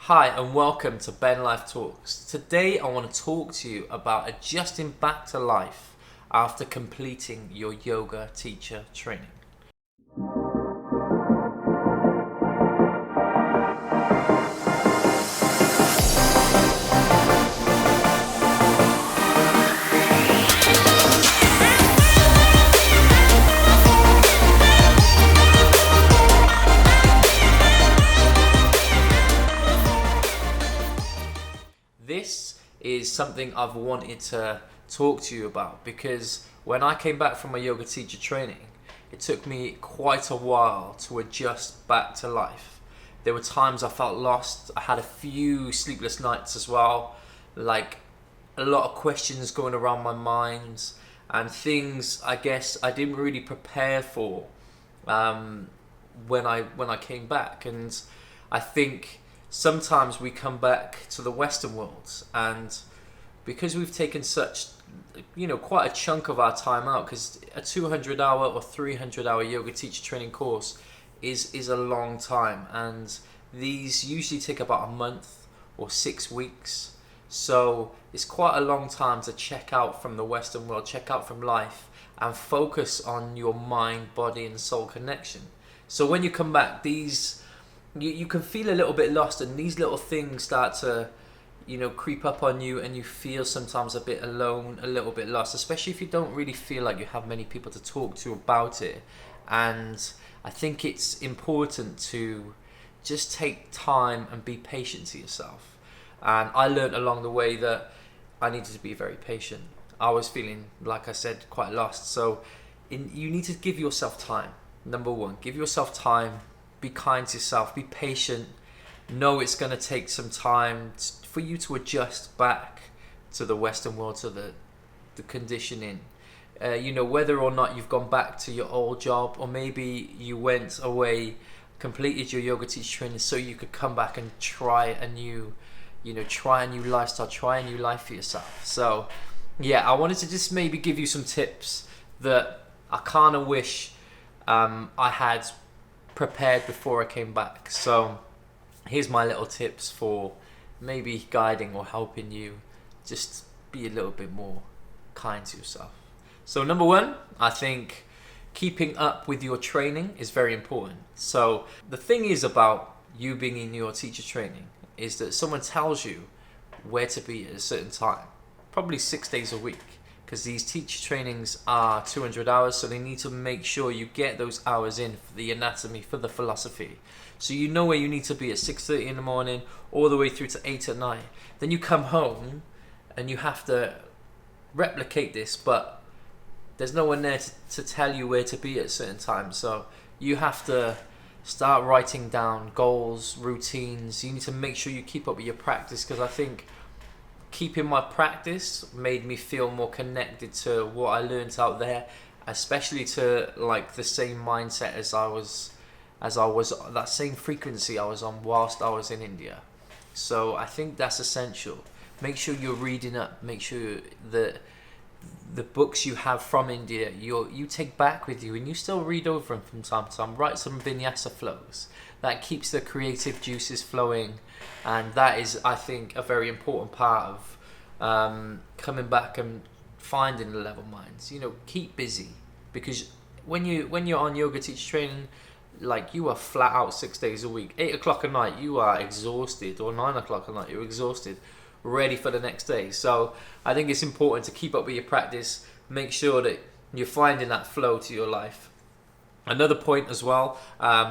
Hi and welcome to Ben Life Talks. Today I want to talk to you about adjusting back to life after completing your yoga teacher training. This is something I've wanted to talk to you about because when I came back from my yoga teacher training, it took me quite a while to adjust back to life. There were times I felt lost. I had a few sleepless nights as well, like a lot of questions going around my mind and things I guess I didn't really prepare for um, when I came back. And I think sometimes we come back to the Western world, and because we've taken such, quite a chunk of our time out, because a 200-hour or 300-hour yoga teacher training course is a long time, and these usually take about a month or 6 weeks. So it's quite a long time to check out from the Western world, check out from life, and focus on your mind, body, and soul connection. So when you come back, you can feel a little bit lost, and these little things start to creep up on you, and you feel sometimes a bit alone, a little bit lost, especially if you don't really feel like you have many people to talk to about it. And I think it's important to just take time and be patient to yourself. And I learned along the way that I needed to be very patient. I was feeling, like I said, quite lost. So you need to give yourself time. Number one, give yourself time. Be kind to yourself. Be patient. Know it's going to take some time for you to adjust back to the Western world, to the conditioning. Whether or not you've gone back to your old job, or maybe you went away, completed your yoga teacher training so you could come back and try a new lifestyle, try a new life for yourself. So yeah, I wanted to just maybe give you some tips that I kind of wish I had prepared before I came back. So here's my little tips for maybe guiding or helping you just be a little bit more kind to yourself. So number one, I think keeping up with your training is very important. So the thing is about you being in your teacher training is that someone tells you where to be at a certain time, probably 6 days a week, because these teacher trainings are 200 hours, so they need to make sure you get those hours in for the anatomy, for the philosophy. So you know where you need to be at 6:30 in the morning, all the way through to 8 at night. Then you come home and you have to replicate this, but there's no one there to tell you where to be at certain times. So you have to start writing down goals, routines. You need to make sure you keep up with your practice, because I think keeping my practice made me feel more connected to what I learned out there, especially to like the same mindset as I was that same frequency I was on whilst I was in India. So I think that's essential. Make sure you're reading up. Make sure that the books you have from India you take back with you, and you still read over them from time to time. Write some vinyasa flows. That keeps the creative juices flowing, and that is, I think, a very important part of coming back and finding the level minds. Keep busy, because when you're on yoga teacher training, like, you are flat out 6 days a week. 8 o'clock at night you are exhausted, or 9 o'clock at night you're exhausted, ready for the next day. So I think it's important to keep up with your practice. Make sure that you're finding that flow to your life. Another point as well,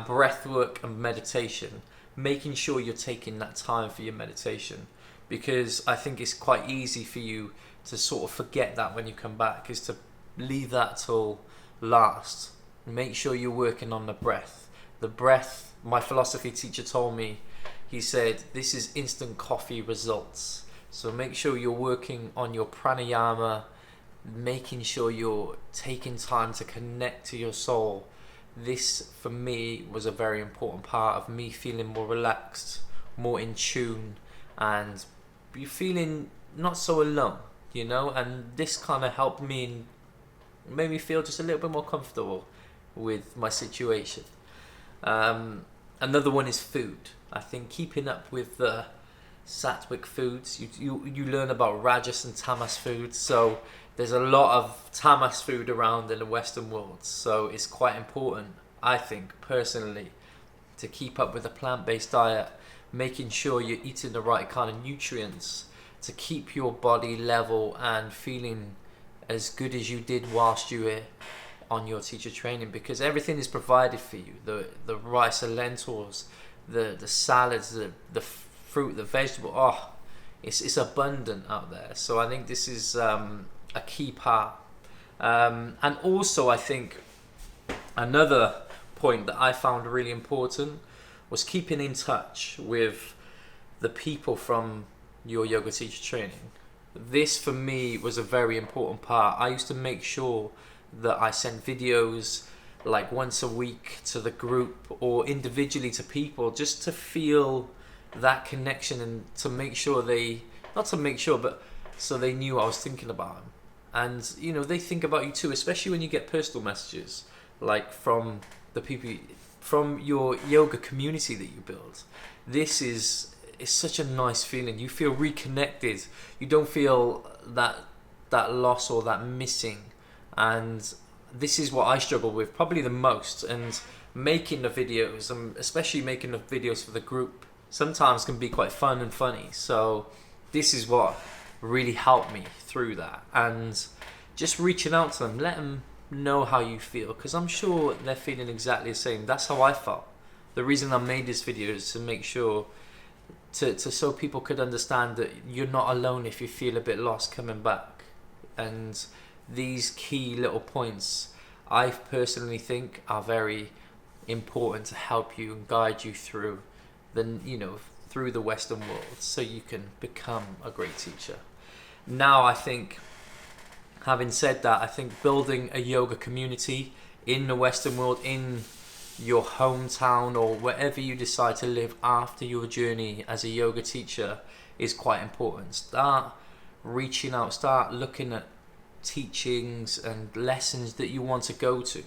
breath work and meditation. Making sure you're taking that time for your meditation, because I think it's quite easy for you to sort of forget that when you come back, is to leave that till last. Make sure you're working on the breath. The breath, my philosophy teacher told me, he said, this is instant coffee results. So make sure you're working on your pranayama, making sure you're taking time to connect to your soul. This, for me, was a very important part of me feeling more relaxed, more in tune, and you feeling not so alone, and this kind of helped me and made me feel just a little bit more comfortable with my situation. Another one is food. I think keeping up with the Sattvic foods, you learn about Rajas and Tamas foods. So there's a lot of Tamas food around in the Western world. So it's quite important, I think, personally, to keep up with a plant-based diet, making sure you're eating the right kind of nutrients to keep your body level and feeling as good as you did whilst you were on your teacher training, because everything is provided for you. The rice and lentils, the salads, the fruit, the vegetable, it's abundant out there. So I think this is a key part. And also I think another point that I found really important was keeping in touch with the people from your yoga teacher training. This for me was a very important part. I used to make sure that I sent videos like once a week to the group or individually to people, just to feel that connection and to make sure but so they knew I was thinking about them. And you know, they think about you too, especially when you get personal messages like from the people from your yoga community that you build. It's such a nice feeling. You feel reconnected. You don't feel that loss or that missing. And this is what I struggle with probably the most. And making the videos, especially making the videos for the group, sometimes can be quite fun and funny. So this is what really helped me through that. And just reaching out to them, let them know how you feel, because I'm sure they're feeling exactly the same. That's how I felt. The reason I made this video is to make sure so people could understand that you're not alone if you feel a bit lost coming back. And these key little points I personally think are very important to help you and guide you through through the Western world, so you can become a great teacher. Now I think, having said that, I think building a yoga community in the Western world, in your hometown or wherever you decide to live after your journey as a yoga teacher, is quite important. Start reaching out, start looking at teachings and lessons that you want to go to,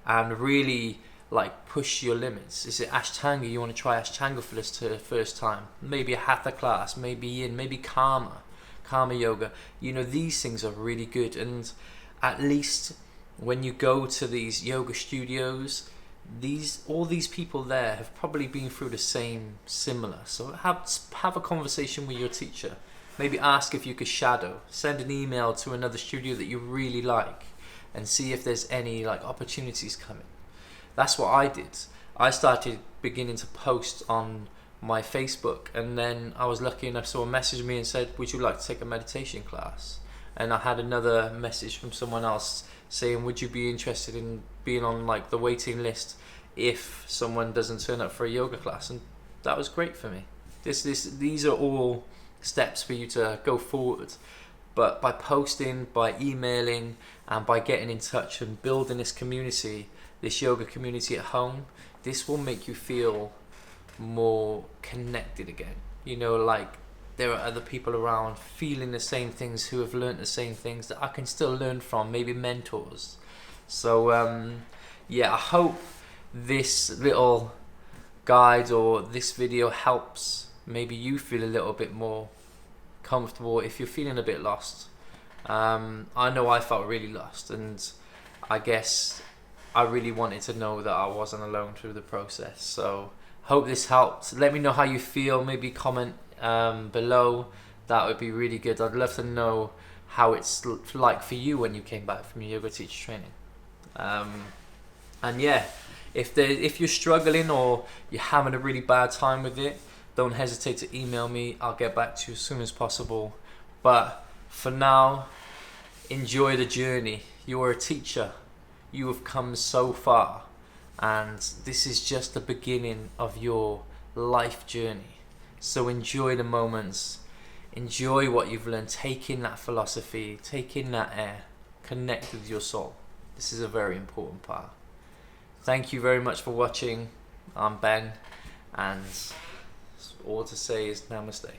and really like push your limits. Is it Ashtanga? You want to try Ashtanga for this first time? Maybe a Hatha class, maybe Yin, maybe Karma yoga. These things are really good. And at least when you go to these yoga studios, all these people there have probably been through the same similar. So have a conversation with your teacher. Maybe ask if you could shadow. Send an email to another studio that you really like and see if there's any like opportunities coming. That's what I did. I started beginning to post on my Facebook, and then I was lucky enough, someone messaged me and said, would you like to take a meditation class? And I had another message from someone else saying, would you be interested in being on like the waiting list if someone doesn't turn up for a yoga class? And that was great for me. These are all steps for you to go forward. But by posting, by emailing, and by getting in touch and building this community, this yoga community at home, this will make you feel more connected again. Like there are other people around feeling the same things, who have learned the same things that I can still learn from, maybe mentors. So I hope this little guide or this video helps maybe you feel a little bit more comfortable if you're feeling a bit lost. I know I felt really lost, and I guess I really wanted to know that I wasn't alone through the process. So hope this helped. Let me know how you feel. Maybe comment below. That would be really good. I'd love to know how it's like for you when you came back from your yoga teacher training. And yeah, if you're struggling or you're having a really bad time with it, don't hesitate to email me. I'll get back to you as soon as possible. But for now, enjoy the journey. You're a teacher. You have come so far, and this is just the beginning of your life journey. So enjoy the moments, enjoy what you've learned, take in that philosophy, take in that air, connect with your soul. This is a very important part. Thank you very much for watching. I'm Ben, and all to say is namaste.